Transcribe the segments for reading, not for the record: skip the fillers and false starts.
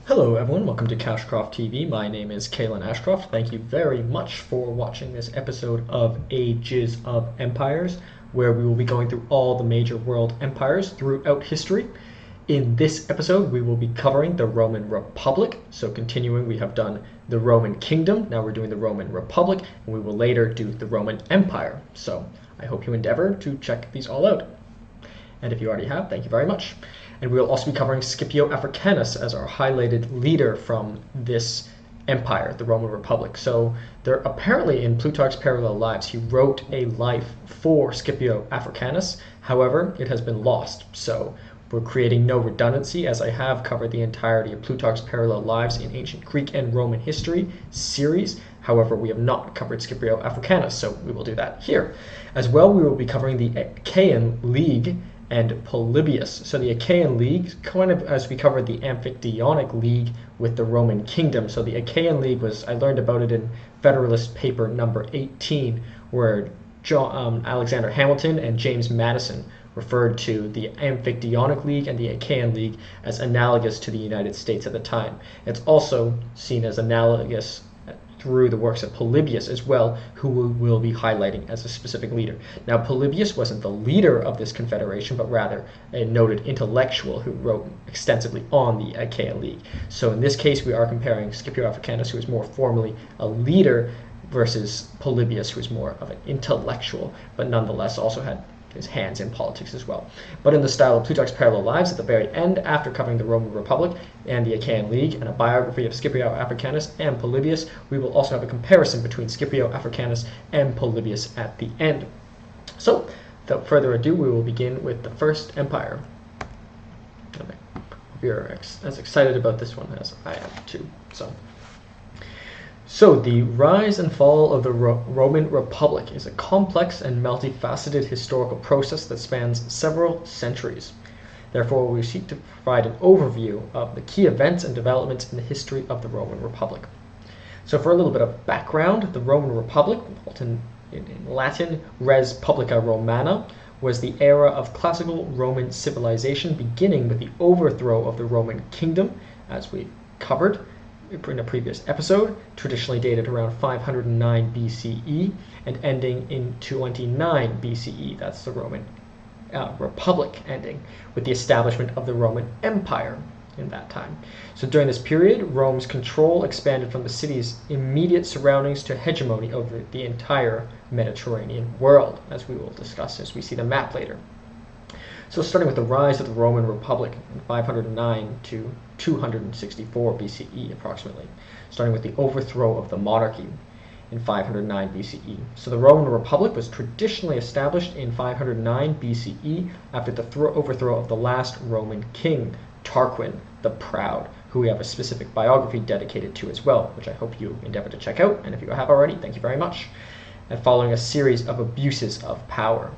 Hello everyone, welcome to Cashcroft TV. My name is Kalen Ashcroft. Thank you very much for watching this episode of Ages of Empires, where we will be going through all the major world empires throughout history. In this episode, we will be covering the Roman Republic. So continuing, we have done the Roman Kingdom, now we're doing the Roman Republic, and we will later do the Roman Empire. So I hope you endeavor to check these all out. And if you already have, thank you very much. And we will also be covering Scipio Africanus as our highlighted leader from this empire, the Roman Republic. So there apparently in Plutarch's Parallel Lives, he wrote a life for Scipio Africanus. However, it has been lost. So we're creating no redundancy, as I have covered the entirety of Plutarch's Parallel Lives in Ancient Greek and Roman History series. However, we have not covered Scipio Africanus, so we will do that here. As well, we will be covering the Achaean League and Polybius. So the Achaean League, kind of as we covered the Amphictyonic League with the Roman Kingdom. So the Achaean League I learned about it in Federalist paper number 18, where Alexander Hamilton and James Madison referred to the Amphictyonic League and the Achaean League as analogous to the United States at the time. It's also seen as analogous through the works of Polybius as well, who we will be highlighting as a specific leader. Now, Polybius wasn't the leader of this confederation, but rather a noted intellectual who wrote extensively on the Achaean League. So in this case, we are comparing Scipio Africanus, who is more formally a leader, versus Polybius, who is more of an intellectual, but nonetheless also had his hands in politics as well. But in the style of Plutarch's Parallel Lives, at the very end, after covering the Roman Republic and the Achaean League and a biography of Scipio Africanus and Polybius, we will also have a comparison between Scipio Africanus and Polybius at the end. So, without further ado, we will begin with the First Empire. Okay. Hope you're as excited about this one as I am too. So the rise and fall of the Roman Republic is a complex and multifaceted historical process that spans several centuries. Therefore, we seek to provide an overview of the key events and developments in the history of the Roman Republic. So for a little bit of background, the Roman Republic, in Latin Res Publica Romana, was the era of classical Roman civilization, beginning with the overthrow of the Roman kingdom, as we covered in a previous episode, traditionally dated around 509 BCE and ending in 29 BCE. That's the Roman Republic ending with the establishment of the Roman Empire in that time. So during this period, Rome's control expanded from the city's immediate surroundings to hegemony over the entire Mediterranean world, as we will discuss as we see the map later. So starting with the rise of the Roman Republic in 509 to 264 BCE approximately, starting with the overthrow of the monarchy in 509 BCE. So the Roman Republic was traditionally established in 509 BCE after the overthrow of the last Roman king, Tarquin the Proud, who we have a specific biography dedicated to as well, which I hope you endeavor to check out, and if you have already, thank you very much, and following a series of abuses of power.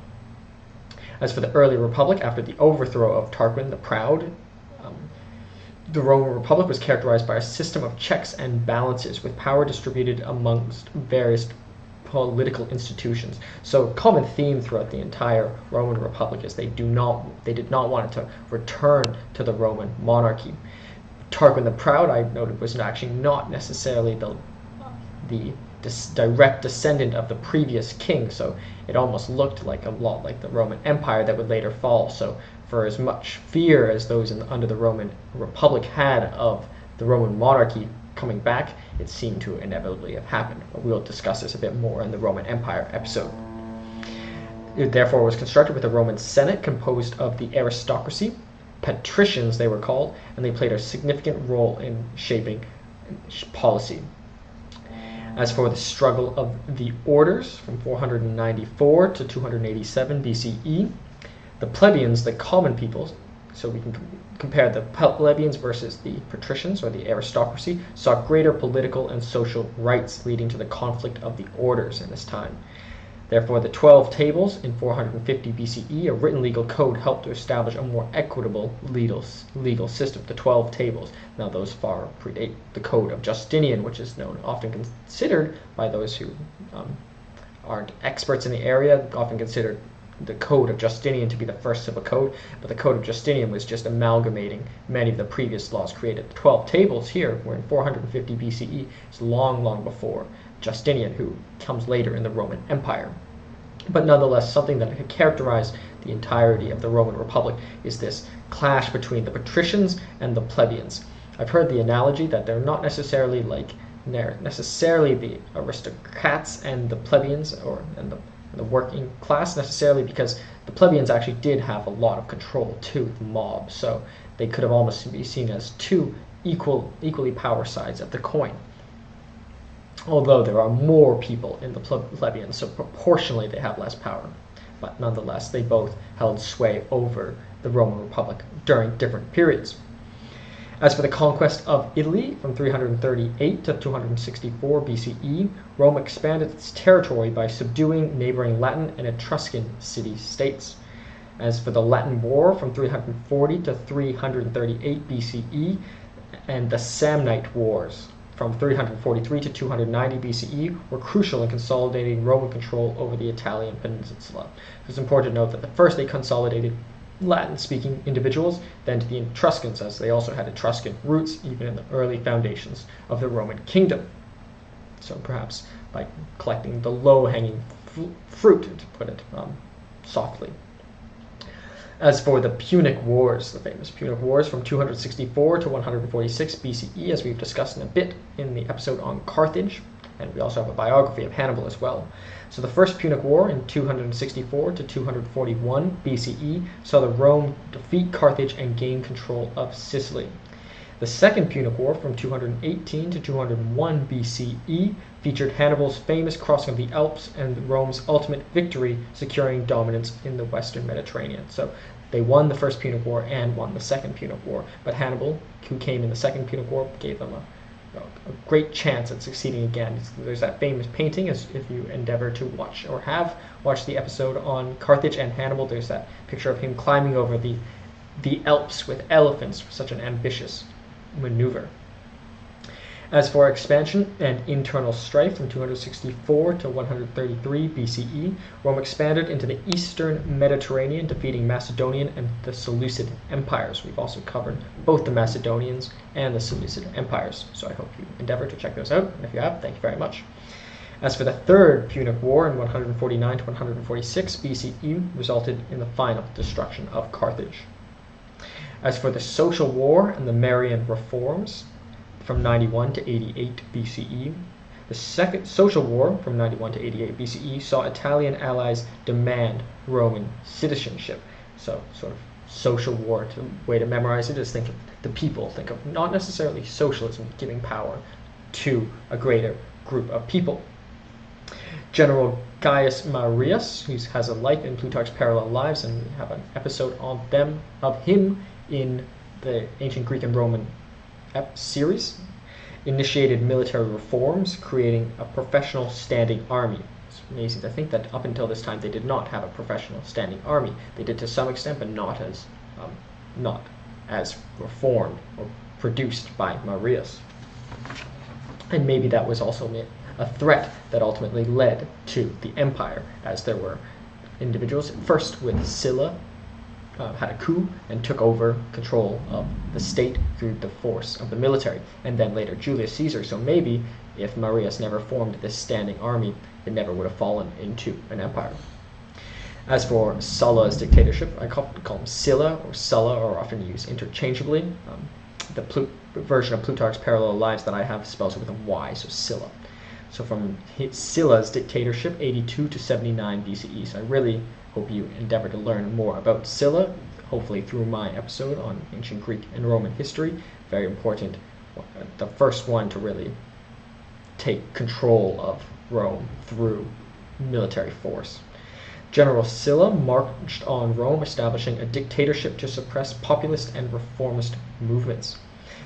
As for the early Republic, after the overthrow of Tarquin the Proud, the Roman Republic was characterized by a system of checks and balances, with power distributed amongst various political institutions. So a common theme throughout the entire Roman Republic is they did not want it to return to the Roman monarchy. Tarquin the Proud, I noted, was actually not necessarily the direct descendant of the previous king, so it almost looked like a lot like the Roman Empire that would later fall. So for as much fear as those under the Roman Republic had of the Roman monarchy coming back, it seemed to inevitably have happened. But we'll discuss this a bit more in the Roman Empire episode. It therefore was constructed with a Roman Senate composed of the aristocracy, patricians they were called, and they played a significant role in shaping policy. As for the struggle of the orders from 494 to 287 BCE, the plebeians, the common people, so we can compare the plebeians versus the patricians or the aristocracy, saw greater political and social rights, leading to the conflict of the orders in this time. Therefore, the 12 Tables in 450 BCE, a written legal code, helped to establish a more equitable legal system. The 12 Tables. Now, those far predate the Code of Justinian, which is often considered by those who aren't experts in the area, often considered the Code of Justinian to be the first civil code, but the Code of Justinian was just amalgamating many of the previous laws created. The 12 tables here were in 450 BCE. It's long, long before Justinian, who comes later in the Roman Empire. But nonetheless, something that had characterized the entirety of the Roman Republic is this clash between the patricians and the plebeians. I've heard the analogy that they're not necessarily the aristocrats and the plebeians, and the working class necessarily, because the plebeians actually did have a lot of control to the mob, so they could have almost be seen as two equally power sides of the coin. Although there are more people in the plebeians, so proportionally they have less power. But nonetheless, they both held sway over the Roman Republic during different periods. As for the conquest of Italy from 338 to 264 BCE, Rome expanded its territory by subduing neighboring Latin and Etruscan city-states. As for the Latin War from 340 to 338 BCE, and the Samnite Wars from 343 to 290 BCE were crucial in consolidating Roman control over the Italian peninsula. It's important to note that first they consolidated Latin-speaking individuals, then to the Etruscans, as they also had Etruscan roots even in the early foundations of the Roman kingdom. So perhaps by collecting the low-hanging fruit, to put it softly. As for the Punic Wars, the famous Punic Wars from 264 to 146 BCE, as we've discussed in a bit in the episode on Carthage, and we also have a biography of Hannibal as well. So the First Punic War in 264 to 241 BCE saw the Rome defeat Carthage and gain control of Sicily. The Second Punic War from 218 to 201 BCE featured Hannibal's famous crossing of the Alps and Rome's ultimate victory, securing dominance in the Western Mediterranean. So they won the First Punic War and won the Second Punic War, but Hannibal, who came in the Second Punic War, gave them a great chance at succeeding again. There's that famous painting, as if you endeavor to watch or have watched the episode on Carthage and Hannibal, there's that picture of him climbing over the Alps with elephants, such an ambitious maneuver. As for expansion and internal strife from 264 to 133 BCE, Rome expanded into the eastern Mediterranean, defeating Macedonian and the Seleucid empires. We've also covered both the Macedonians and the Seleucid empires, so I hope you endeavor to check those out. And if you have, thank you very much. As for the Third Punic War in 149 to 146 BCE, resulted in the final destruction of Carthage. As for the Social War and the Marian Reforms, from 91 to 88 BCE. The Second Social War from 91 to 88 BCE saw Italian allies demand Roman citizenship. So sort of social war, way to memorize it is think of the people, think of not necessarily socialism giving power to a greater group of people. General Gaius Marius, who has a life in Plutarch's Parallel Lives, and we have an episode of him in the Ancient Greek and Roman series, initiated military reforms, creating a professional standing army. It's amazing to think that up until this time they did not have a professional standing army. They did to some extent, but not as reformed or produced by Marius. And maybe that was also a threat that ultimately led to the empire, as there were individuals, first with Sylla, had a coup and took over control of the state through the force of the military, and then later Julius Caesar. So maybe if Marius never formed this standing army, it never would have fallen into an empire. As for Sulla's dictatorship, I call him Sylla or Sulla, or often used interchangeably. The version of Plutarch's Parallel Lives that I have spells it with a Y, so Sylla. So from Sylla's dictatorship, 82 to 79 BCE. So I really hope you endeavor to learn more about Sylla, hopefully through my episode on ancient Greek and Roman history. Very important. The first one to really take control of Rome through military force. General Sylla marched on Rome, establishing a dictatorship to suppress populist and reformist movements.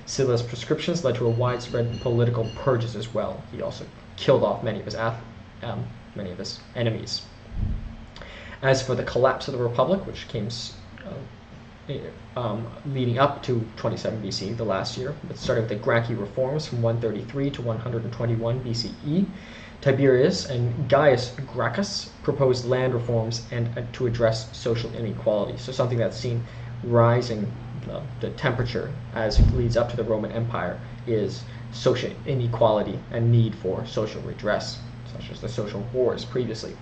Sylla's prescriptions led to a widespread political purges as well. He also killed off many of his enemies. As for the collapse of the Republic, which came leading up to 27 BC, the last year, but starting with the Gracchi reforms from 133 to 121 BCE, Tiberius and Gaius Gracchus proposed land reforms and to address social inequality. So something that's seen rising the temperature as it leads up to the Roman Empire is social inequality and need for social redress, such as the social wars previously.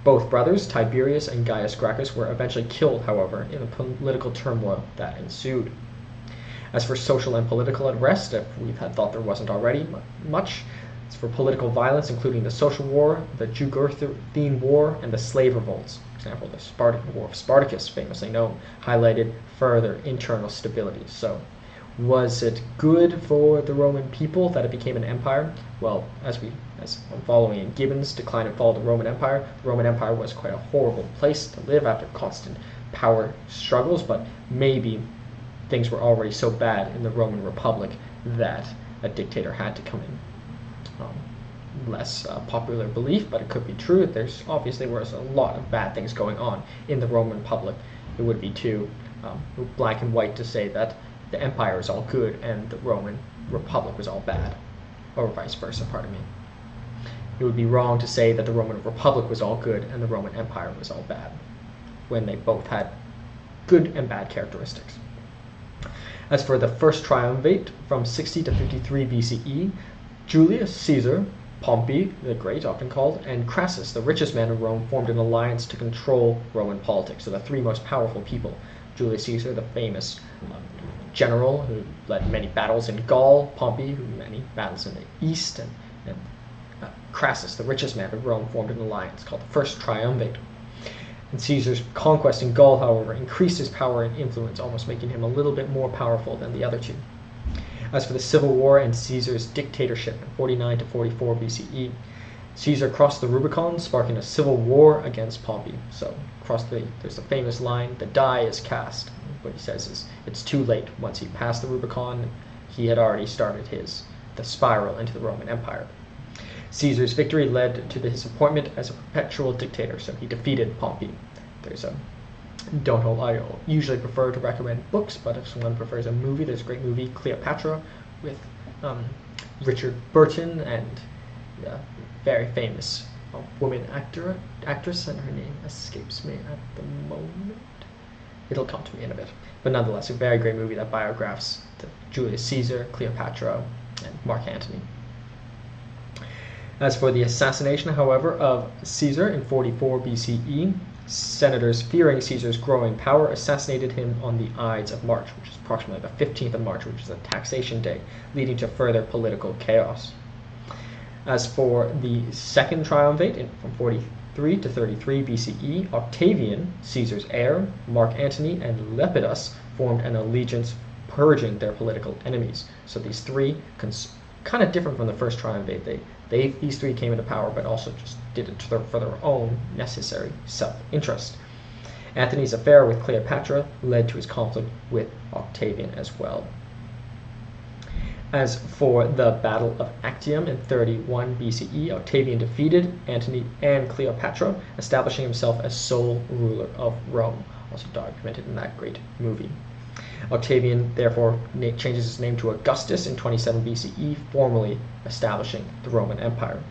Both brothers, Tiberius and Gaius Gracchus, were eventually killed, however, in the political turmoil that ensued. As for social and political unrest, if we had thought there wasn't already much, as for political violence, including the Social War, the Jugurthine War, and the slave revolts, for example, the Spartan War of Spartacus, famously known, highlighted further internal stability. So, was it good for the Roman people that it became an empire? Well, as I'm following in Gibbon's Decline and Fall of the Roman Empire was quite a horrible place to live after constant power struggles, but maybe things were already so bad in the Roman Republic that a dictator had to come in. Less popular belief, but it could be true. There's obviously was a lot of bad things going on in the Roman Republic. It would be too black and white to say that the empire is all good and the Roman Republic was all bad, or vice versa, pardon me. It would be wrong to say that the Roman Republic was all good and the Roman Empire was all bad, when they both had good and bad characteristics. As for the first triumvirate from 60 to 53 BCE, Julius Caesar, Pompey the Great, often called, and Crassus, the richest man in Rome, formed an alliance to control Roman politics. So the three most powerful people: Julius Caesar, the famous general who led many battles in Gaul; Pompey, who led many battles in the east; and Crassus, the richest man in Rome, formed an alliance called the First Triumvirate. And Caesar's conquest in Gaul, however, increased his power and influence, almost making him a little bit more powerful than the other two. As for the Civil War and Caesar's dictatorship in 49 to 44 BCE, Caesar crossed the Rubicon, sparking a civil war against Pompey. So there's the famous line, "The die is cast." What he says is it's too late. Once he passed the Rubicon, he had already started the spiral into the Roman Empire. Caesar's victory led to his appointment as a perpetual dictator, so he defeated Pompey. I usually prefer to recommend books, but if someone prefers a movie, there's a great movie, Cleopatra, with Richard Burton and a very famous woman actress, and her name escapes me at the moment. It'll come to me in a bit. But nonetheless, a very great movie that biographs Julius Caesar, Cleopatra, and Mark Antony. As for the assassination, however, of Caesar in 44 BCE, senators, fearing Caesar's growing power, assassinated him on the Ides of March, which is approximately the 15th of March, which is a taxation day, leading to further political chaos. As for the second triumvirate from 43 to 33 BCE, Octavian, Caesar's heir, Mark Antony, and Lepidus formed an allegiance, purging their political enemies. So these three, kind of different from the first triumvirate, these three came into power, but also just did it for their own necessary self-interest. Antony's affair with Cleopatra led to his conflict with Octavian as well. As for the Battle of Actium in 31 BCE, Octavian defeated Antony and Cleopatra, establishing himself as sole ruler of Rome, also documented in that great movie. Octavian therefore changes his name to Augustus in 27 BCE, formally establishing the Roman Empire.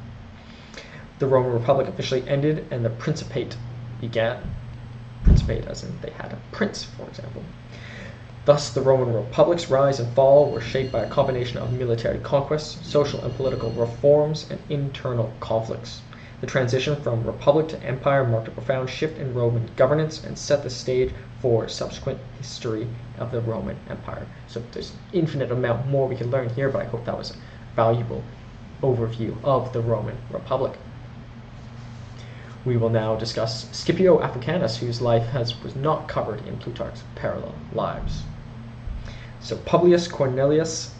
The Roman Republic officially ended and the Principate began. Principate as in they had a prince, for example. Thus, the Roman Republic's rise and fall were shaped by a combination of military conquests, social and political reforms, and internal conflicts. The transition from republic to empire marked a profound shift in Roman governance and set the stage for subsequent history of the Roman Empire. So there's an infinite amount more we can learn here, but I hope that was a valuable overview of the Roman Republic. We will now discuss Scipio Africanus, whose life was not covered in Plutarch's Parallel Lives. So Publius Cornelius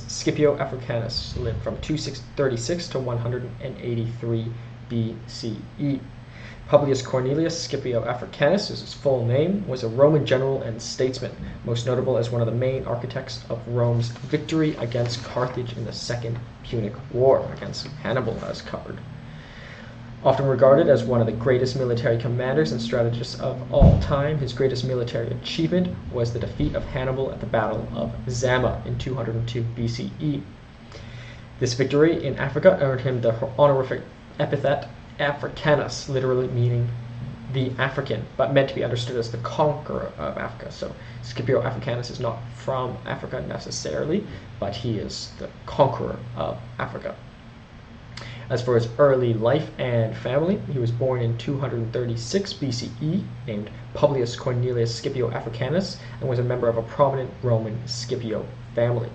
Scipio Africanus lived from 236 to 183 BCE. Publius Cornelius Scipio Africanus is his full name, was a Roman general and statesman, most notable as one of the main architects of Rome's victory against Carthage in the Second Punic War, against Hannibal as covered. Often regarded as one of the greatest military commanders and strategists of all time, his greatest military achievement was the defeat of Hannibal at the Battle of Zama in 202 BCE. This victory in Africa earned him the honorific epithet Africanus, literally meaning the African, but meant to be understood as the conqueror of Africa. So Scipio Africanus is not from Africa necessarily, but he is the conqueror of Africa. As for his early life and family, he was born in 236 BCE, named Publius Cornelius Scipio Africanus, and was a member of a prominent Roman Scipio family.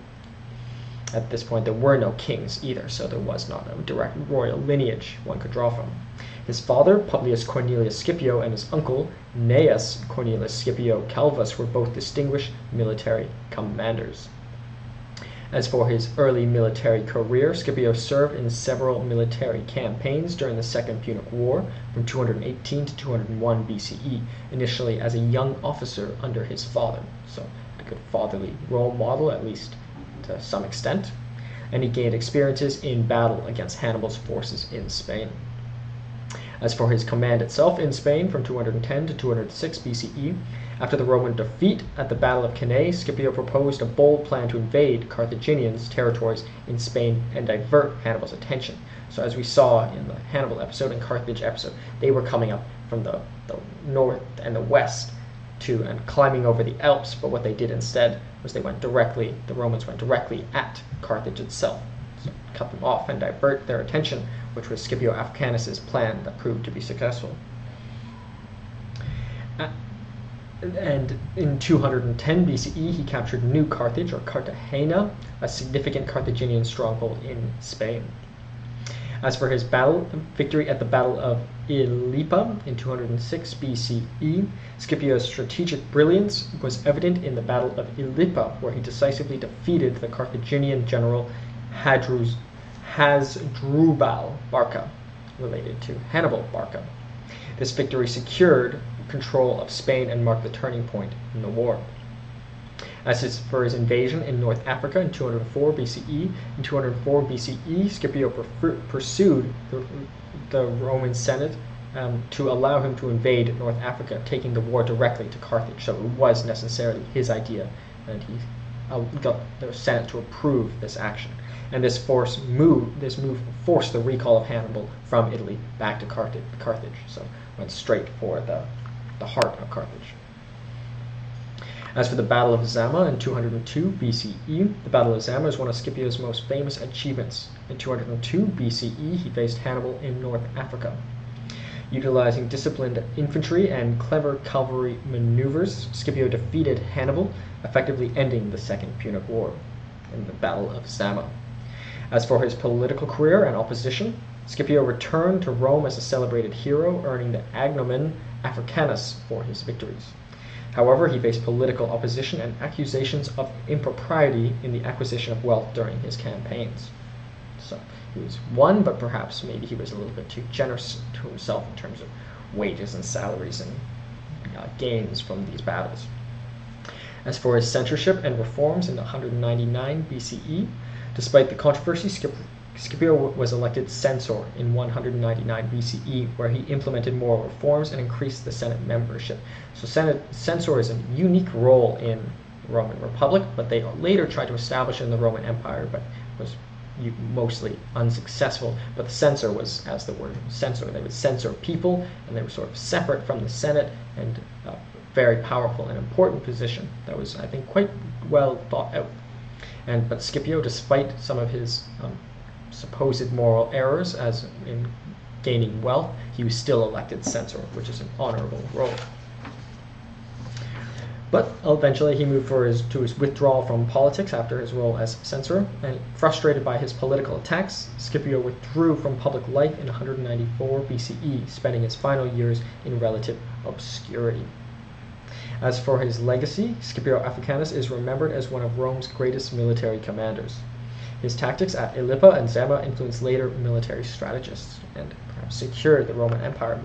At this point, there were no kings either, so there was not a direct royal lineage one could draw from. His father, Publius Cornelius Scipio, and his uncle, Gnaeus Cornelius Scipio Calvus, were both distinguished military commanders. As for his early military career, Scipio served in several military campaigns during the Second Punic War from 218 to 201 BCE, initially as a young officer under his father, so a good fatherly role model, at least to some extent, and he gained experiences in battle against Hannibal's forces in Spain. As for his command itself in Spain from 210 to 206 BCE, after the Roman defeat at the Battle of Cannae, Scipio proposed a bold plan to invade Carthaginians' territories in Spain and divert Hannibal's attention. So as we saw in the Hannibal episode and Carthage episode, they were coming up from the north and the west and climbing over the Alps, but what they did instead was the Romans went directly at Carthage itself. So cut them off and divert their attention, which was Scipio Africanus' plan that proved to be successful. And in 210 BCE, he captured New Carthage, or Cartagena, a significant Carthaginian stronghold in Spain. As for his victory at the Battle of Ilipa in 206 BCE, Scipio's strategic brilliance was evident in the Battle of Ilipa, where he decisively defeated the Carthaginian general Hasdrubal Barca, related to Hannibal Barca. This victory secured control of Spain and marked the turning point in the war. As for his invasion in North Africa in 204 BCE, in 204 BCE, Scipio pursued the Roman Senate to allow him to invade North Africa, taking the war directly to Carthage. So it was necessarily his idea, and he got the Senate to approve this action. And this move forced the recall of Hannibal from Italy back to Carthage. So went straight for the heart of Carthage. As for the Battle of Zama in 202 BCE, the Battle of Zama is one of Scipio's most famous achievements. In 202 BCE, he faced Hannibal in North Africa. Utilizing disciplined infantry and clever cavalry maneuvers, Scipio defeated Hannibal, effectively ending the Second Punic War in the Battle of Zama. As for his political career and opposition, Scipio returned to Rome as a celebrated hero, earning the agnomen Africanus for his victories. However, he faced political opposition and accusations of impropriety in the acquisition of wealth during his campaigns. So he was won, but perhaps maybe he was a little bit too generous to himself in terms of wages and salaries and gains from these battles. As for his censorship and reforms in 199 BCE, despite the controversy, Scipio was elected censor in 199 BCE, where he implemented moral reforms and increased the Senate membership. So censor is a unique role in the Roman Republic, but they later tried to establish it in the Roman Empire, but was mostly unsuccessful. But the censor was, as the word censor, they would censor people, and they were sort of separate from the Senate, and a very powerful and important position that was, I think, quite well thought out. But Scipio, despite some of his supposed moral errors, as in gaining wealth, he was still elected censor, which is an honorable role. But eventually he moved to his withdrawal from politics after his role as censor, and frustrated by his political attacks, Scipio withdrew from public life in 194 BCE, spending his final years in relative obscurity. As for his legacy, Scipio Africanus is remembered as one of Rome's greatest military commanders. His tactics at Ilipa and Zama influenced later military strategists and perhaps secured the Roman Empire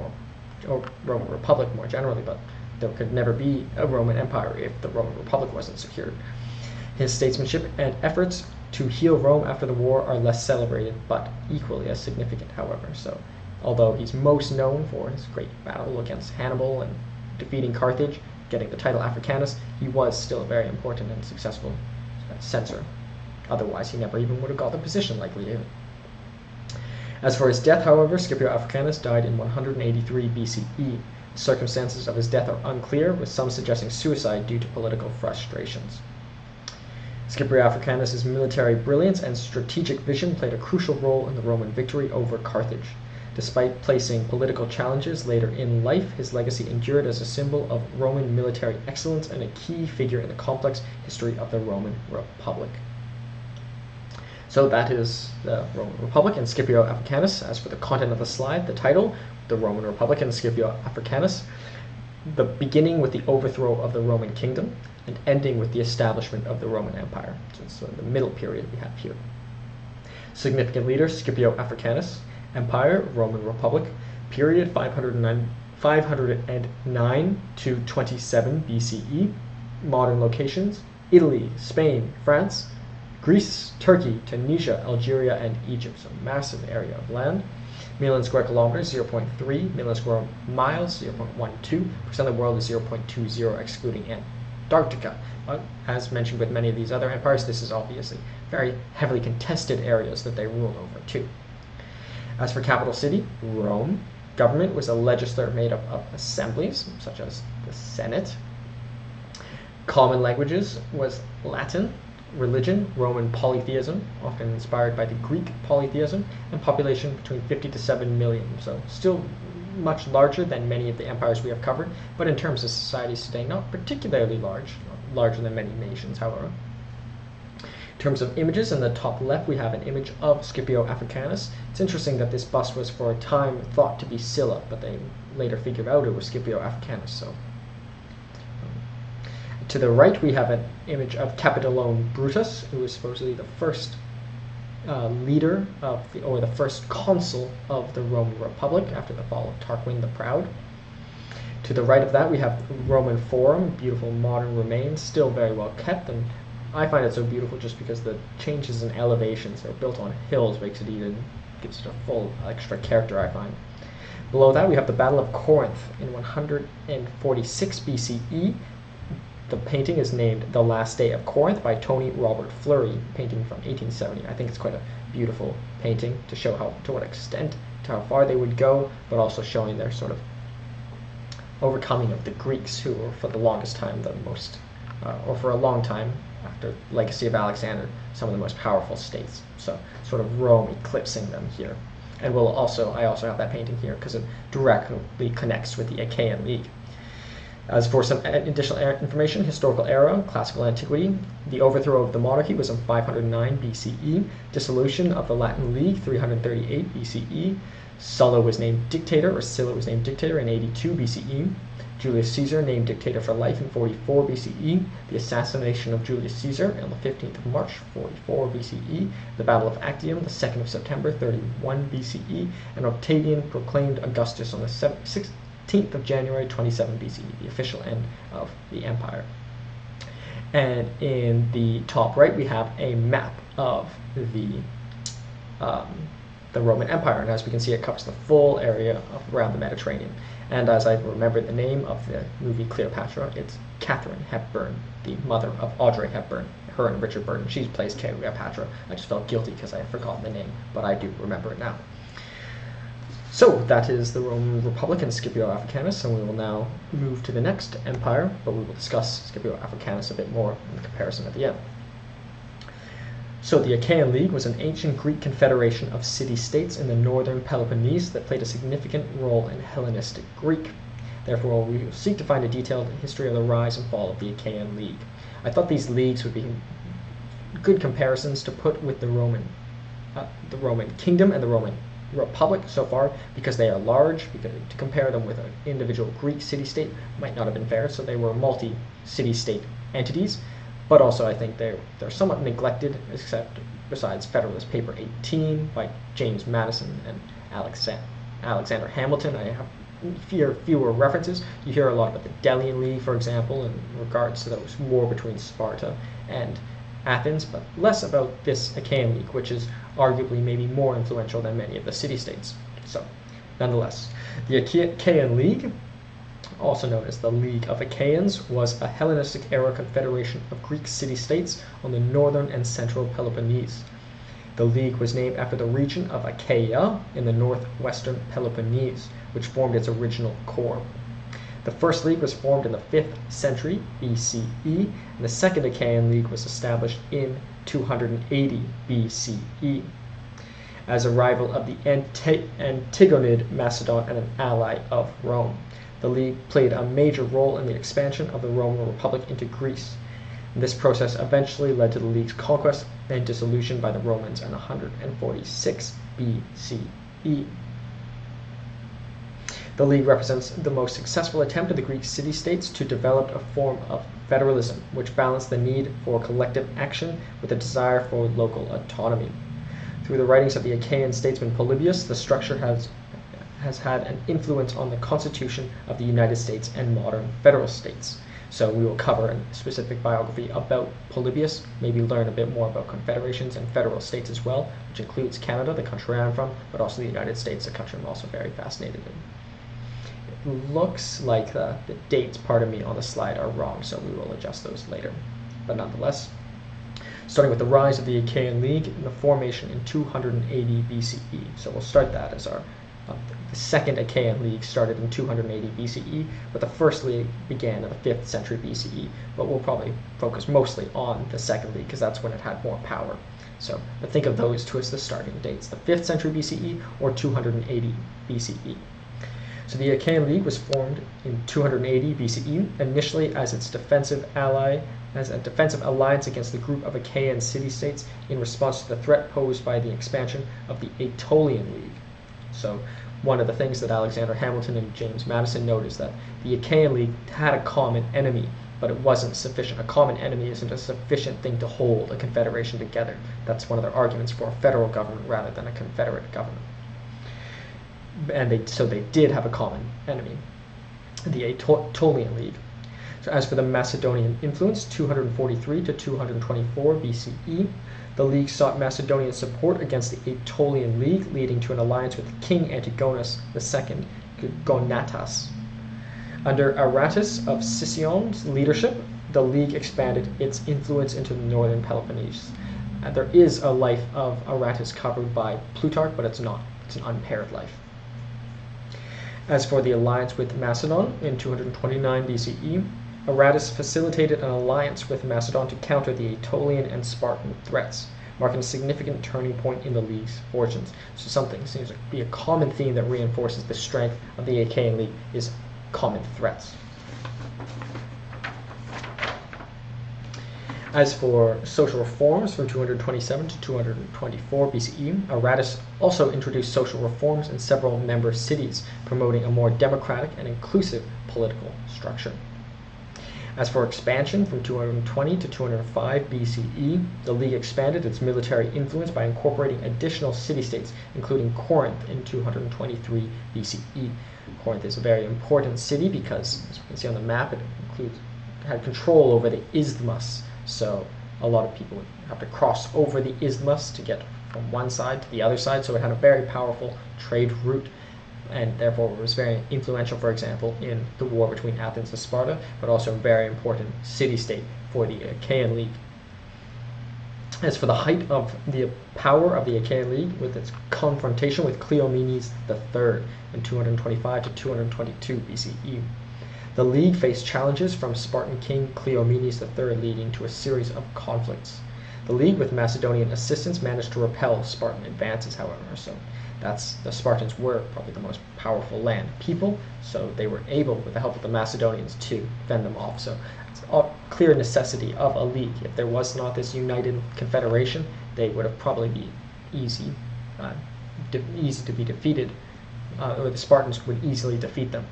or Roman Republic more generally, but there could never be a Roman Empire if the Roman Republic wasn't secured. His statesmanship and efforts to heal Rome after the war are less celebrated, but equally as significant, however. So, although he's most known for his great battle against Hannibal and defeating Carthage, getting the title Africanus, he was still a very important and successful censor Otherwise, he never even would have got the position like we do. As for his death, however, Scipio Africanus died in 183 BCE. The circumstances of his death are unclear, with some suggesting suicide due to political frustrations. Scipio Africanus' military brilliance and strategic vision played a crucial role in the Roman victory over Carthage. Despite facing political challenges later in life, his legacy endured as a symbol of Roman military excellence and a key figure in the complex history of the Roman Republic. So that is the Roman Republic and Scipio Africanus. As for the content of the slide, the title, the Roman Republic and Scipio Africanus, the beginning with the overthrow of the Roman kingdom and ending with the establishment of the Roman Empire. So the middle period we have here. Significant leader, Scipio Africanus. Empire, Roman Republic, period 509 to 27 BCE. Modern locations, Italy, Spain, France, Greece, Turkey, Tunisia, Algeria, and Egypt. So massive area of land. Million square kilometers, 0.3. Million square miles, 0.12. Percent of the world is 0.20, excluding Antarctica. But as mentioned with many of these other empires, this is obviously very heavily contested areas that they ruled over too. As for capital city, Rome. Government was a legislature made up of assemblies, such as the Senate. Common languages was Latin. Religion, Roman polytheism, often inspired by the Greek polytheism, and population between 50 to 7 million. So still much larger than many of the empires we have covered, but in terms of societies today, not particularly large, larger than many nations, however. In terms of images, in the top left we have an image of Scipio Africanus. It's interesting that this bust was for a time thought to be Sylla, but they later figured out it was Scipio Africanus. So to the right, we have an image of Capitoline Brutus, who was supposedly the first leader of or the first consul of the Roman Republic after the fall of Tarquin the Proud. To the right of that, we have Roman Forum, beautiful modern remains, still very well kept, and I find it so beautiful just because the changes in elevations, they're built on hills, makes it even, gives it a full extra character, I find. Below that, we have the Battle of Corinth in 146 BCE. The painting is named The Last Day of Corinth by Tony Robert Fleury, painting from 1870. I think it's quite a beautiful painting to show to what extent, to how far they would go, but also showing their sort of overcoming of the Greeks, who were for the longest time the most, or for a long time after the legacy of Alexander, some of the most powerful states. So sort of Rome eclipsing them here. And I also have that painting here because it directly connects with the Achaean League. As for some additional information, historical era, classical antiquity, the overthrow of the monarchy was in 509 BCE, dissolution of the Latin League, 338 BCE, Sylla was named dictator in 82 BCE, Julius Caesar named dictator for life in 44 BCE, the assassination of Julius Caesar on the 15th of March, 44 BCE, the Battle of Actium, the 2nd of September, 31 BCE, and Octavian proclaimed Augustus on the 16th of January, 27 BCE, the official end of the empire. And in the top right, we have a map of the Roman Empire, and as we can see, it covers the full area around the Mediterranean. And as I remembered the name of the movie Cleopatra, it's Katharine Hepburn, the mother of Audrey Hepburn, her and Richard Burton. She plays Cleopatra. I just felt guilty because I had forgotten the name, but I do remember it now. So that is the Roman Republic and Scipio Africanus, and we will now move to the next empire, but we will discuss Scipio Africanus a bit more in the comparison at the end. So the Achaean League was an ancient Greek confederation of city-states in the northern Peloponnese that played a significant role in Hellenistic Greek. Therefore, we will seek to find a detailed history of the rise and fall of the Achaean League. I thought these leagues would be good comparisons to put with the Roman kingdom and the Roman Republic so far, because they are large. Because to compare them with an individual Greek city-state might not have been fair, so they were multi-city-state entities. But also, I think they're somewhat neglected, except besides Federalist Paper 18 by James Madison and Alexander Hamilton. I have fewer references. You hear a lot about the Delian League, for example, in regards to those war between Sparta and Athens, but less about this Achaean League, which is arguably maybe more influential than many of the city-states. So, nonetheless, the Achaean League also known as the League of Achaeans, was a Hellenistic-era confederation of Greek city-states on the northern and central Peloponnese. The league was named after the region of Achaea in the northwestern Peloponnese, which formed its original core. The first league was formed in the 5th century BCE, and the Second Achaean League was established in 280 BCE. As a rival of the Antigonid Macedon and an ally of Rome, the league played a major role in the expansion of the Roman Republic into Greece. This process eventually led to the league's conquest and dissolution by the Romans in 146 BCE. The league represents the most successful attempt of the Greek city-states to develop a form of federalism, which balanced the need for collective action with a desire for local autonomy. Through the writings of the Achaean statesman Polybius, the structure has had an influence on the constitution of the United States and modern federal states. So we will cover a specific biography about Polybius, maybe learn a bit more about confederations and federal states as well, which includes Canada, the country I'm from, but also the United States, a country I'm also very fascinated in. It looks like the dates, pardon me, on the slide are wrong, so we will adjust those later. But nonetheless, starting with the rise of the Achaean League and the formation in 280 BCE. So we'll start that as our the Second Achaean League started in 280 BCE, but the First League began in the 5th century BCE. But we'll probably focus mostly on the Second League because that's when it had more power. So, but think of those two as the starting dates: the 5th century BCE or 280 BCE. So the Achaean League was formed in 280 BCE, initially as its defensive alliance against the group of Achaean city-states in response to the threat posed by the expansion of the Aetolian League. So one of the things that Alexander Hamilton and James Madison note is that the Achaean League had a common enemy, but it wasn't sufficient. A common enemy isn't a sufficient thing to hold a confederation together. That's one of their arguments for a federal government rather than a confederate government. And so they did have a common enemy, the Aetolian League. So as for the Macedonian influence, 243 to 224 BCE, the League sought Macedonian support against the Aetolian League, leading to an alliance with King Antigonus II, Gonatas. Under Aratus of Sicyon's leadership, the League expanded its influence into the northern Peloponnese. There is a life of Aratus covered by Plutarch, but it's not. It's an unpaired life. As for the alliance with Macedon in 229 BCE, Aratus facilitated an alliance with Macedon to counter the Aetolian and Spartan threats, marking a significant turning point in the League's fortunes. So something seems to be a common theme that reinforces the strength of the Achaean League is common threats. As for social reforms from 227 to 224 BCE, Aratus also introduced social reforms in several member cities, promoting a more democratic and inclusive political structure. As for expansion from 220 to 205 BCE, the League expanded its military influence by incorporating additional city-states, including Corinth in 223 BCE. Corinth is a very important city because, as you can see on the map, it had control over the isthmus. So a lot of people would have to cross over the isthmus to get from one side to the other side. So it had a very powerful trade route, and therefore it was very influential, for example, in the war between Athens and Sparta, but also a very important city-state for the Achaean League. As for the height of the power of the Achaean League with its confrontation with Cleomenes III in 225 to 222 BCE, the League faced challenges from Spartan king Cleomenes III, leading to a series of conflicts. The League, with Macedonian assistance, managed to repel Spartan advances, however. So the Spartans were probably the most powerful land people, so they were able, with the help of the Macedonians, to fend them off. So it's a clear necessity of a league. If there was not this united confederation, they would have probably been easy to be defeated, or the Spartans would easily defeat them.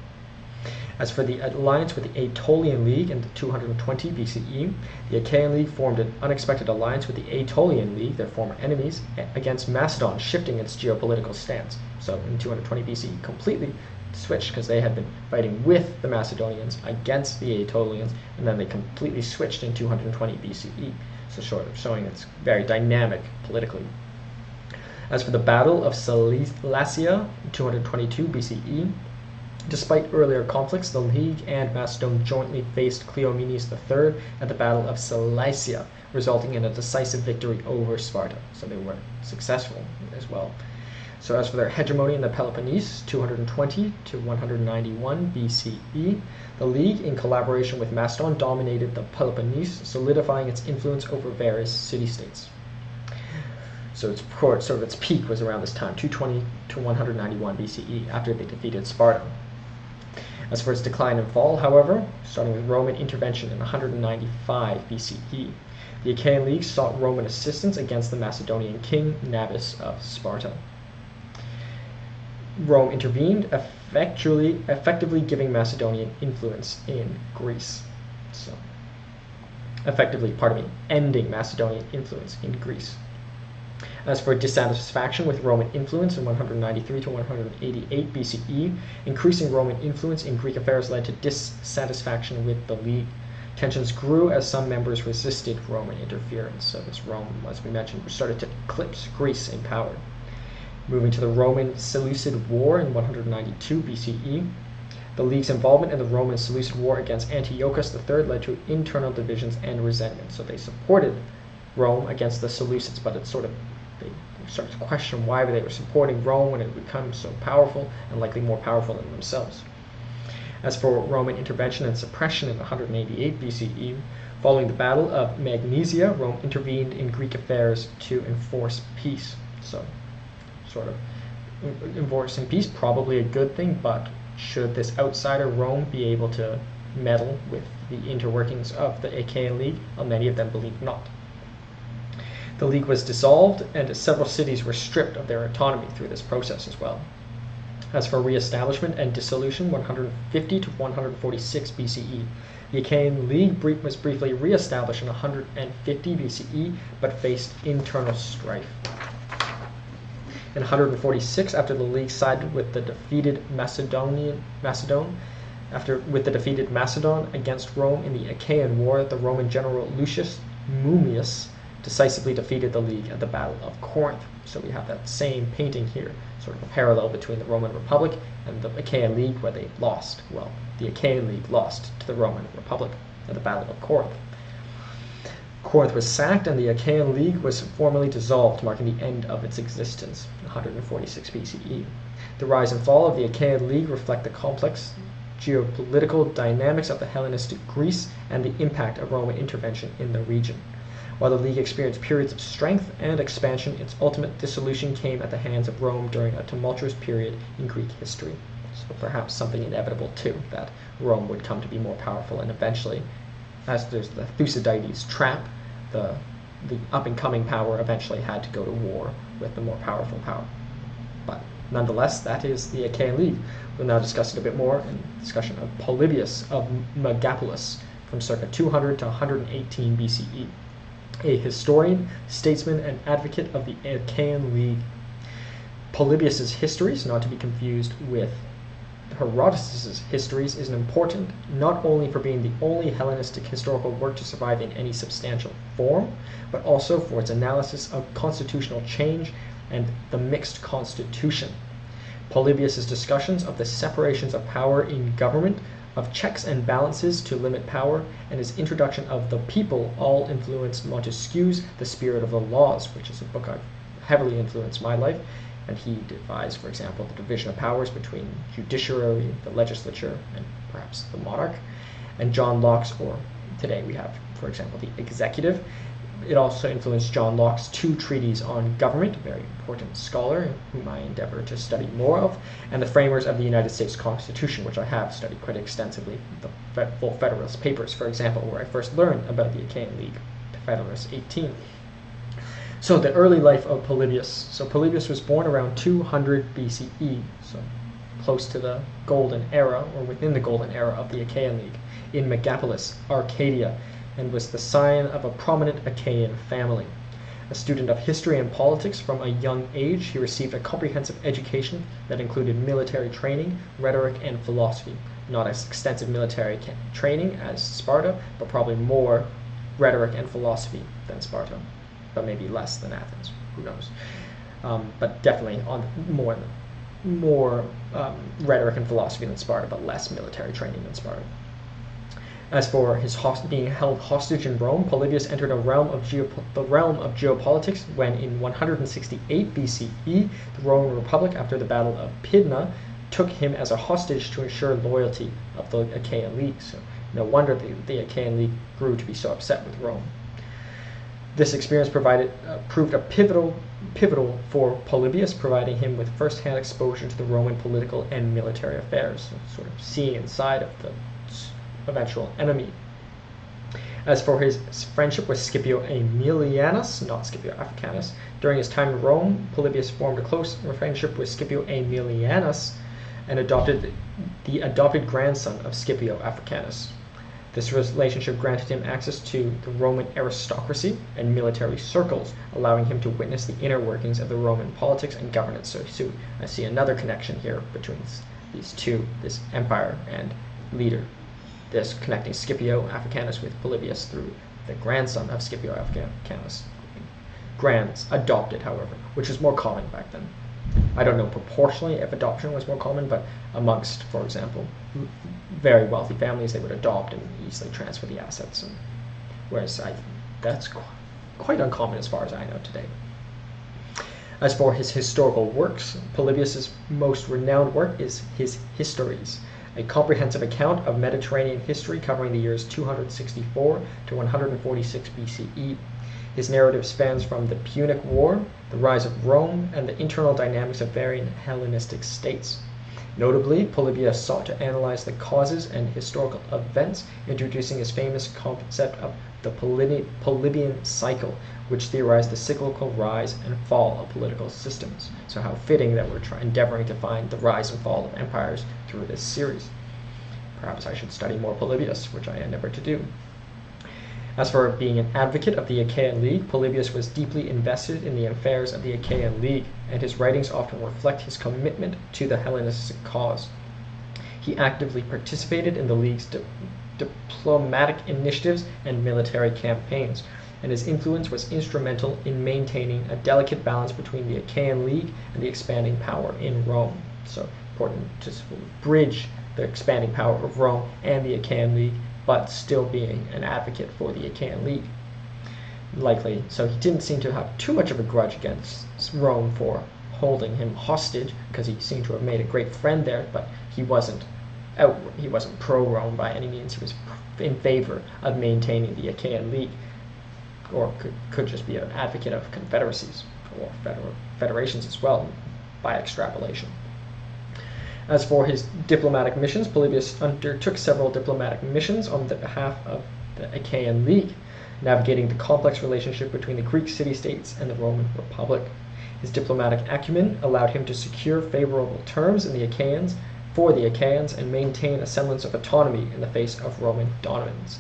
As for the alliance with the Aetolian League in 220 BCE, the Achaean League formed an unexpected alliance with the Aetolian League, their former enemies, against Macedon, shifting its geopolitical stance. So in 220 BCE, completely switched because they had been fighting with the Macedonians against the Aetolians, and then they completely switched in 220 BCE. So sort of showing it's very dynamic politically. As for the Battle of Cilicia in 222 BCE, Despite earlier conflicts, the League and Macedon jointly faced Cleomenes III at the Battle of Cilicia, resulting in a decisive victory over Sparta. So they were successful as well. So as for their hegemony in the Peloponnese, 220 to 191 BCE, the League, in collaboration with Macedon, dominated the Peloponnese, solidifying its influence over various city-states. So its sort of its peak was around this time, 220 to 191 BCE, after they defeated Sparta. As for its decline and fall, however, starting with Roman intervention in 195 BCE, the Achaean League sought Roman assistance against the Macedonian king Nabis of Sparta. Rome intervened, effectively giving Macedonian influence in Greece. So, ending Macedonian influence in Greece. As for dissatisfaction with Roman influence in 193 to 188 BCE, increasing Roman influence in Greek affairs led to dissatisfaction with the League. Tensions grew as some members resisted Roman interference. So this Rome, as we mentioned, started to eclipse Greece in power. Moving to the Roman Seleucid War in 192 BCE, the League's involvement in the Roman Seleucid War against Antiochus III led to internal divisions and resentment. So they supported Rome against the Seleucids, but they started to question why they were supporting Rome when it had become so powerful and likely more powerful than themselves. As for Roman intervention and suppression in 188 BCE, following the Battle of Magnesia, Rome intervened in Greek affairs to enforce peace. So, sort of enforcing peace, probably a good thing, but should this outsider Rome be able to meddle with the interworkings of the Achaean League? Well, many of them believe not. The League was dissolved, and several cities were stripped of their autonomy through this process as well. As for re-establishment and dissolution, 150 to 146 BCE, the Achaean League was briefly re-established in 150 BCE, but faced internal strife. In 146, after the League sided with the defeated Macedon against Rome in the Achaean War, the Roman general Lucius Mummius decisively defeated the League at the Battle of Corinth. So we have that same painting here, sort of a parallel between the Roman Republic and the Achaean League, where they lost. Well, the Achaean League lost to the Roman Republic at the Battle of Corinth. Corinth was sacked, and the Achaean League was formally dissolved, marking the end of its existence in 146 BCE. The rise and fall of the Achaean League reflect the complex geopolitical dynamics of the Hellenistic Greece and the impact of Roman intervention in the region. While the League experienced periods of strength and expansion, its ultimate dissolution came at the hands of Rome during a tumultuous period in Greek history. So perhaps something inevitable too, that Rome would come to be more powerful, and eventually, as there's the Thucydides trap, the up-and-coming power eventually had to go to war with the more powerful power. But nonetheless, that is the Achaean League. We'll now discuss it a bit more in discussion of Polybius of Megalopolis from circa 200 to 118 BCE. A historian, statesman, and advocate of the Achaean League. Polybius's histories, not to be confused with Herodotus's histories, is important not only for being the only Hellenistic historical work to survive in any substantial form, but also for its analysis of constitutional change and the mixed constitution. Polybius's discussions of the separations of power in government, of checks and balances to limit power, and his introduction of The People all influenced Montesquieu's The Spirit of the Laws, which is a book I've heavily influenced my life, and he devised, for example, the division of powers between judiciary, the legislature, and perhaps the monarch, and John Locke's, or today we have, for example, the executive. It also influenced John Locke's two treatises on government, a very important scholar whom I endeavor to study more of, and the framers of the United States Constitution, which I have studied quite extensively, the full Federalist Papers, for example, where I first learned about the Achaean League, Federalist 18. So the early life of Polybius. So Polybius was born around 200 BCE, so close to the golden era, or within the golden era of the Achaean League, in Megalopolis, Arcadia, and was the scion of a prominent Achaean family. A student of history and politics from a young age, he received a comprehensive education that included military training, rhetoric, and philosophy. Not as extensive military training as Sparta, but probably more rhetoric and philosophy than Sparta, but maybe less than Athens, who knows. But definitely on more more rhetoric and philosophy than Sparta, but less military training than Sparta. As for his being held hostage in Rome, Polybius entered the realm of geopolitics when in 168 BCE, the Roman Republic, after the Battle of Pydna, took him as a hostage to ensure loyalty of the Achaean League. So no wonder the Achaean League grew to be so upset with Rome. This experience proved a pivotal for Polybius, providing him with first-hand exposure to the Roman political and military affairs, so sort of seeing inside of the eventual enemy. As for his friendship with Scipio Aemilianus, not Scipio Africanus, during his time in Rome, Polybius formed a close friendship with Scipio Aemilianus and adopted the adopted grandson of Scipio Africanus. This relationship granted him access to the Roman aristocracy and military circles, allowing him to witness the inner workings of the Roman politics and governance. So I see another connection here between these two, this empire and leader. This connecting Scipio Africanus with Polybius through the grandson of Scipio Africanus. Adopted, however, which was more common back then. I don't know proportionally if adoption was more common, but amongst, for example, very wealthy families, they would adopt and easily transfer the assets. Whereas that's quite uncommon as far as I know today. As for his historical works, Polybius's most renowned work is his Histories, a comprehensive account of Mediterranean history covering the years 264 to 146 BCE. His narrative spans from the Punic War, the rise of Rome, and the internal dynamics of varying Hellenistic states. Notably, Polybius sought to analyze the causes and historical events, introducing his famous concept of the Polybian cycle, which theorized the cyclical rise and fall of political systems. So how fitting that we're endeavoring to find the rise and fall of empires through this series. Perhaps I should study more Polybius, which I endeavor to do. As for being an advocate of the Achaean League, Polybius was deeply invested in the affairs of the Achaean League, and his writings often reflect his commitment to the Hellenistic cause. He actively participated in the League's diplomatic initiatives and military campaigns, and his influence was instrumental in maintaining a delicate balance between the Achaean League and the expanding power in Rome. So important to bridge the expanding power of Rome and the Achaean League, but still being an advocate for the Achaean League. Likely, so he didn't seem to have too much of a grudge against Rome for holding him hostage, because he seemed to have made a great friend there, but he wasn't pro-Rome by any means. He was in favor of maintaining the Achaean League, or could just be an advocate of confederacies or federations as well, by extrapolation. As for his diplomatic missions, Polybius undertook several diplomatic missions on the behalf of the Achaean League, navigating the complex relationship between the Greek city-states and the Roman Republic. His diplomatic acumen allowed him to secure favorable terms for the Achaeans and maintain a semblance of autonomy in the face of Roman dominance.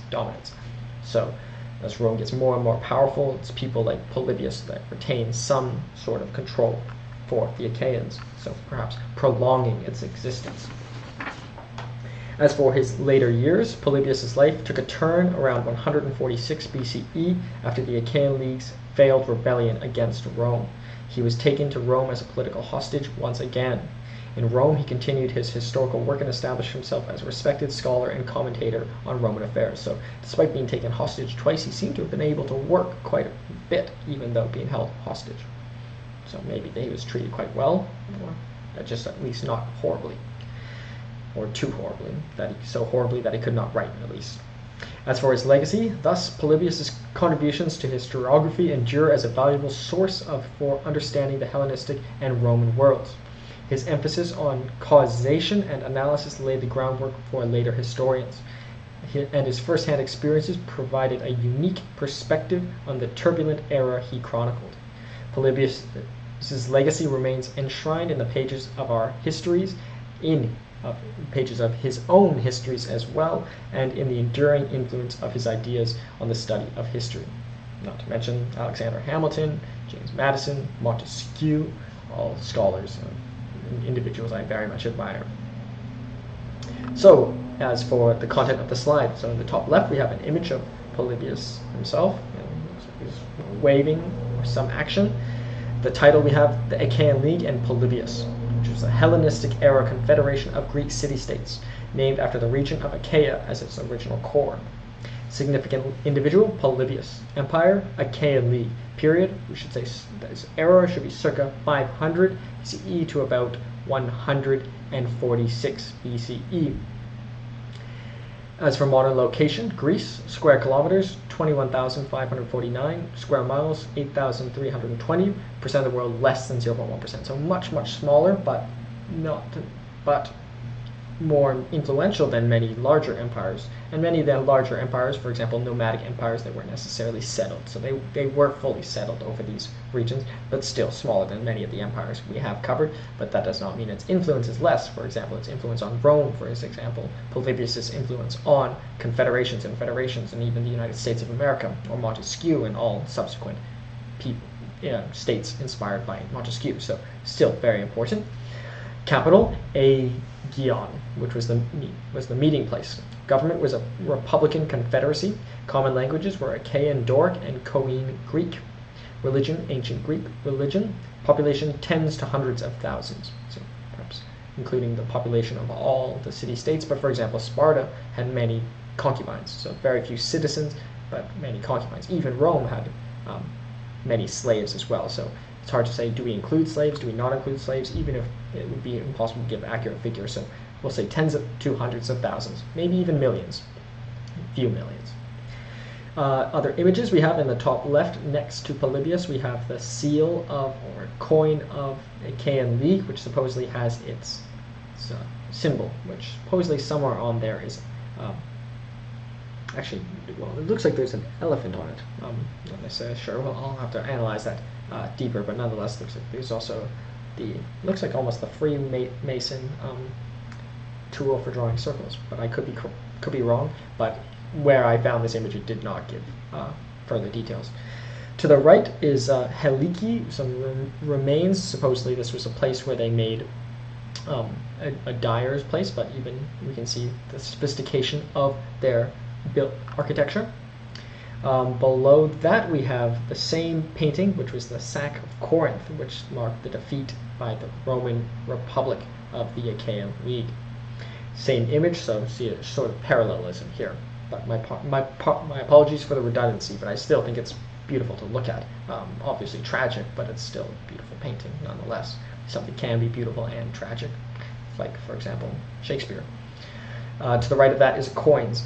So, as Rome gets more and more powerful, it's people like Polybius that retain some sort of control for the Achaeans, so perhaps prolonging its existence. As for his later years, Polybius' life took a turn around 146 BCE after the Achaean League's failed rebellion against Rome. He was taken to Rome as a political hostage once again. In Rome, he continued his historical work and established himself as a respected scholar and commentator on Roman affairs. So, despite being taken hostage twice, he seemed to have been able to work quite a bit, even though being held hostage. So maybe he was treated quite well, or just at least not horribly, or too horribly, so horribly that he could not write, at least. As for his legacy, thus Polybius' contributions to historiography endure as a valuable source for understanding the Hellenistic and Roman worlds. His emphasis on causation and analysis laid the groundwork for later historians, and his first-hand experiences provided a unique perspective on the turbulent era he chronicled. Polybius' legacy remains enshrined in the pages of our histories, pages of his own histories as well, and in the enduring influence of his ideas on the study of history. Not to mention Alexander Hamilton, James Madison, Montesquieu, all scholars and individuals I very much admire. So, as for the content of the slide, so in the top left we have an image of Polybius himself, and he's waving or some action. The title we have, The Achaean League and Polybius, which is was a Hellenistic era confederation of Greek city-states, named after the region of Achaia as its original core. Significant individual, Polybius. Empire, Achaean League. Period, we should say this era should be circa 500 BCE to about 146 BCE. As for modern location, Greece, square kilometers, 21,549, square miles, 8,320, percent of the world less than 0.1%. So much, much smaller, but more influential than many larger empires. And many of the larger empires, for example, nomadic empires, they weren't necessarily settled. So they were fully settled over these regions, but still smaller than many of the empires we have covered. But that does not mean its influence is less. For example, its influence on Rome, for example, Polybius' influence on confederations and federations, and even the United States of America, or Montesquieu and all subsequent states inspired by Montesquieu. So still very important. Capital, Aegion, which was the meeting place. Government was a republican confederacy. Common languages were Achaean Doric and Koine Greek. Religion, ancient Greek religion. Population, tens to hundreds of thousands. So perhaps including the population of all the city-states. But for example, Sparta had many concubines. So very few citizens, but many concubines. Even Rome had many slaves as well. So it's hard to say, do we include slaves, do we not include slaves, even if it would be impossible to give accurate figures. So we'll say tens to hundreds of thousands, maybe even millions, few millions. Other images we have in the top left next to Polybius, we have the seal of, or coin of Achaean League, which supposedly has its symbol, which supposedly somewhere on there is actually, well, it looks like there's an elephant on it. Not necessarily sure. Well, I'll have to analyze that deeper, but nonetheless, there's also looks like almost the Freemason tool for drawing circles, but I could be wrong. But where I found this image, it did not give further details. To the right is Heliki, some remains. Supposedly, this was a place where they made a dyer's place, but even we can see the sophistication of their built architecture. Below that we have the same painting, which was the sack of Corinth, which marked the defeat by the Roman Republic of the Achaean League. Same image, so see a sort of parallelism here. But my apologies for the redundancy, but I still think it's beautiful to look at. Obviously tragic, but it's still a beautiful painting nonetheless. Something can be beautiful and tragic, like for example Shakespeare. To the right of that is coins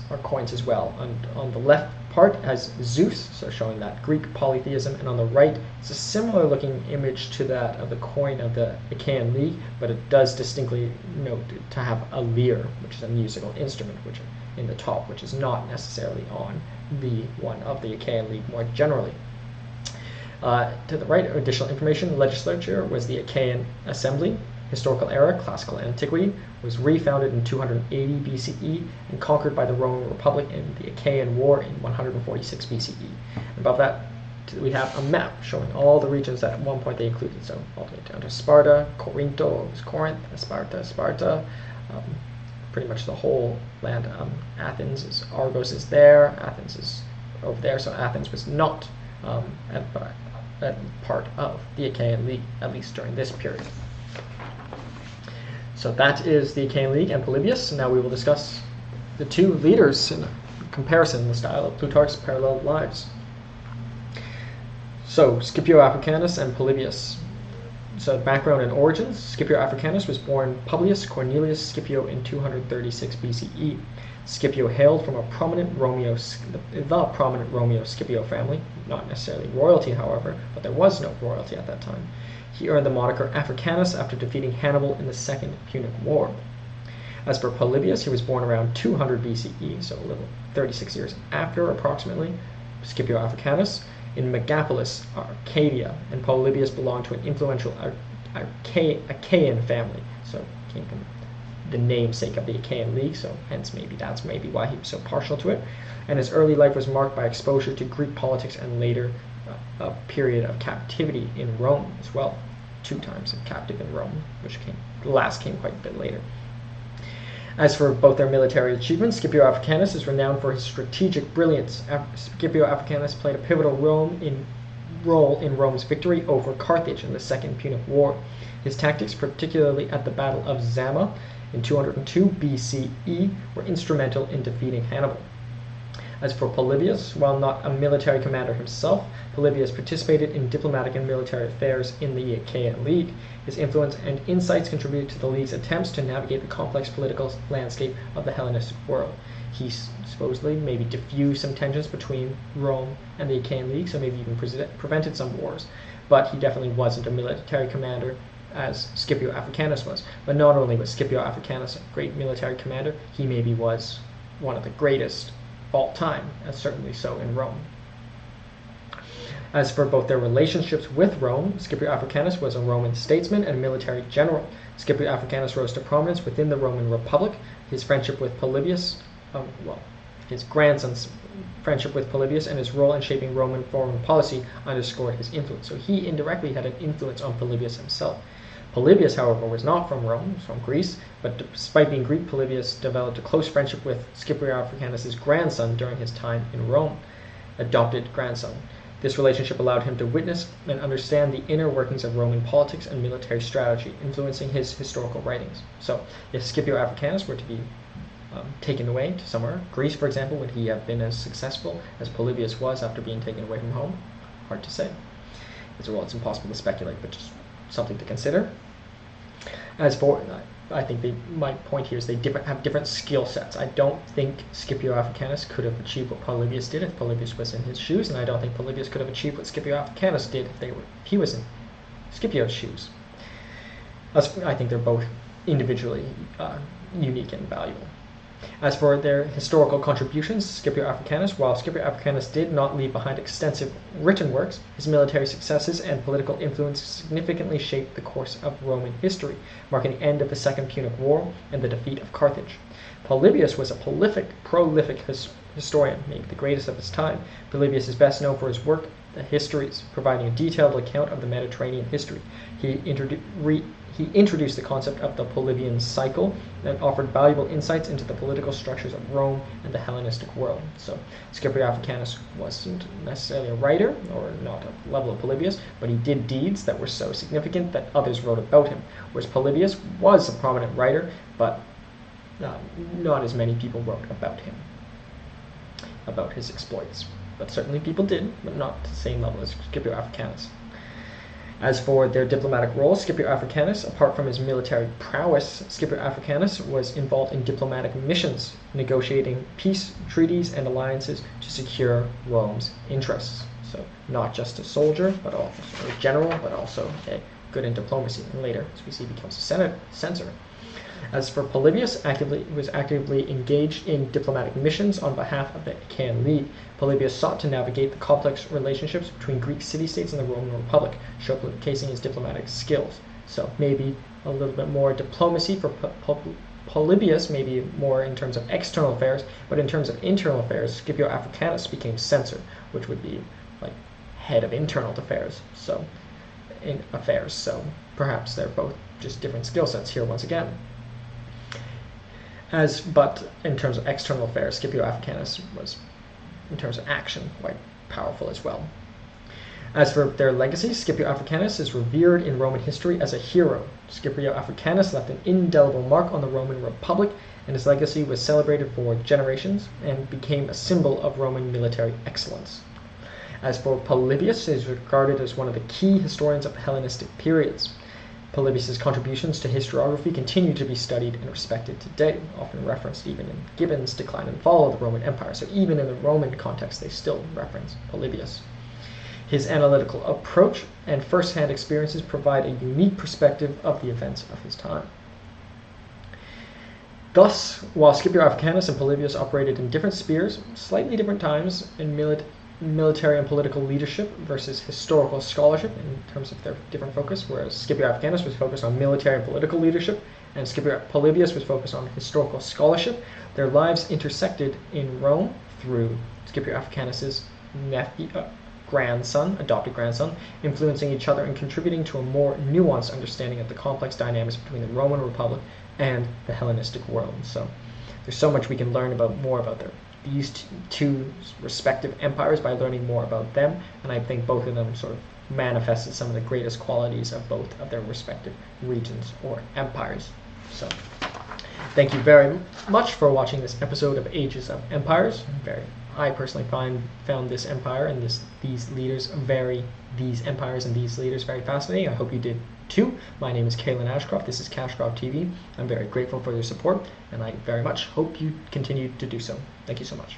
as well. On the left part has Zeus, so showing that Greek polytheism, and on the right is a similar looking image to that of the coin of the Achaean League, but it does distinctly note to have a lyre, which is a musical instrument, which in the top, which is not necessarily on the one of the Achaean League more generally. To the right, additional information, legislature was the Achaean Assembly. Historical era, classical antiquity, was refounded in 280 BCE and conquered by the Roman Republic in the Achaean War in 146 BCE. Above that, we have a map showing all the regions that at one point they included. So all the way down to Sparta, Corinto was Corinth, Sparta, pretty much the whole land. Athens is Argos is there, Athens is over there. So Athens was not part of the Achaean League, at least during this period. So that is the Achaean League and Polybius. Now we will discuss the two leaders in comparison in the style of Plutarch's parallel lives. So Scipio Africanus and Polybius. So background and origins. Scipio Africanus was born Publius Cornelius Scipio in 236 BCE. Scipio hailed from the prominent Romeo Scipio family, not necessarily royalty, however, but there was no royalty at that time. He earned the moniker Africanus after defeating Hannibal in the Second Punic War. As for Polybius, he was born around 200 BCE, so a little 36 years after, approximately, Scipio Africanus, in Megapolis, Arcadia, and Polybius belonged to an influential Achaean family, so came from the namesake of the Achaean League, so hence that's maybe why he was so partial to it. And his early life was marked by exposure to Greek politics and later a period of captivity in Rome as well. 2 times captive in Rome, the last came quite a bit later. As for both their military achievements, Scipio Africanus is renowned for his strategic brilliance. Scipio Africanus played a pivotal role in role in Rome's victory over Carthage in the Second Punic War. His tactics, particularly at the Battle of Zama in 202 BCE, were instrumental in defeating Hannibal. As for Polybius, while not a military commander himself, Polybius participated in diplomatic and military affairs in the Achaean League. His influence and insights contributed to the League's attempts to navigate the complex political landscape of the Hellenistic world. He supposedly maybe diffused some tensions between Rome and the Achaean League, so maybe even prevented some wars. But he definitely wasn't a military commander as Scipio Africanus was. But not only was Scipio Africanus a great military commander, he maybe was one of the greatest all time, as certainly so in Rome. As for both their relationships with Rome, Scipio Africanus was a Roman statesman and military general. Scipio Africanus rose to prominence within the Roman Republic. His friendship with Polybius, his grandson's friendship with Polybius and his role in shaping Roman foreign policy underscored his influence. So he indirectly had an influence on Polybius himself. Polybius, however, was not from Rome, he was from Greece, but despite being Greek, Polybius developed a close friendship with Scipio Africanus' grandson during his time in Rome, adopted grandson. This relationship allowed him to witness and understand the inner workings of Roman politics and military strategy, influencing his historical writings. So, if Scipio Africanus were to be taken away to somewhere, Greece, for example, would he have been as successful as Polybius was after being taken away from home? Hard to say. It's impossible to speculate, but just something to consider. As for, I think my point here is they have different skill sets. I don't think Scipio Africanus could have achieved what Polybius did if Polybius was in his shoes, and I don't think Polybius could have achieved what Scipio Africanus did if he was in Scipio's shoes. I think they're both individually unique and valuable. As for their historical contributions, Scipio Africanus, while Scipio Africanus did not leave behind extensive written works, his military successes and political influence significantly shaped the course of Roman history, marking the end of the Second Punic War and the defeat of Carthage. Polybius was a prolific historian, maybe the greatest of his time. Polybius is best known for his work, The Histories, providing a detailed account of the Mediterranean history. He introduced the concept of the Polybian cycle and offered valuable insights into the political structures of Rome and the Hellenistic world. So Scipio Africanus wasn't necessarily a writer, or not a level of Polybius, but he did deeds that were so significant that others wrote about him, whereas Polybius was a prominent writer, but not as many people wrote about him, about his exploits. But certainly people did, but not to the same level as Scipio Africanus. As for their diplomatic roles, Scipio Africanus, apart from his military prowess, Scipio Africanus was involved in diplomatic missions, negotiating peace treaties and alliances to secure Rome's interests. So not just a soldier, but also a general, but also good in diplomacy. And later, as we see, becomes a censor. As for Polybius, was actively engaged in diplomatic missions on behalf of the Achaean League. Polybius sought to navigate the complex relationships between Greek city-states and the Roman Republic, showcasing his diplomatic skills. So maybe a little bit more diplomacy for Polybius, maybe more in terms of external affairs, but in terms of internal affairs, Scipio Africanus became censor, which would be like head of internal affairs. So perhaps they're both just different skill sets here once again. But in terms of external affairs, Scipio Africanus was, in terms of action, quite powerful as well. As for their legacy, Scipio Africanus is revered in Roman history as a hero. Scipio Africanus left an indelible mark on the Roman Republic, and his legacy was celebrated for generations and became a symbol of Roman military excellence. As for Polybius, he is regarded as one of the key historians of the Hellenistic periods. Polybius' contributions to historiography continue to be studied and respected today, often referenced even in Gibbon's Decline and Fall of the Roman Empire. So even in the Roman context, they still reference Polybius. His analytical approach and first-hand experiences provide a unique perspective of the events of his time. Thus, while Scipio Africanus and Polybius operated in different spheres, slightly different times in military and political leadership versus historical scholarship in terms of their different focus, whereas Scipio Africanus was focused on military and political leadership, and Polybius was focused on historical scholarship, their lives intersected in Rome through Scipio Africanus' adopted grandson, influencing each other and contributing to a more nuanced understanding of the complex dynamics between the Roman Republic and the Hellenistic world. So there's so much we can learn more about their these two respective empires by learning more about them, and I think both of them sort of manifested some of the greatest qualities of both of their respective regions or empires. So thank you very much for watching this episode of Ages of Empires. I personally found this empire and these empires and these leaders very fascinating. I hope you did too. My name is Kalen Ashcroft. This is Cashcroft TV. I'm very grateful for your support, and I very much hope you continue to do so. Thank you so much.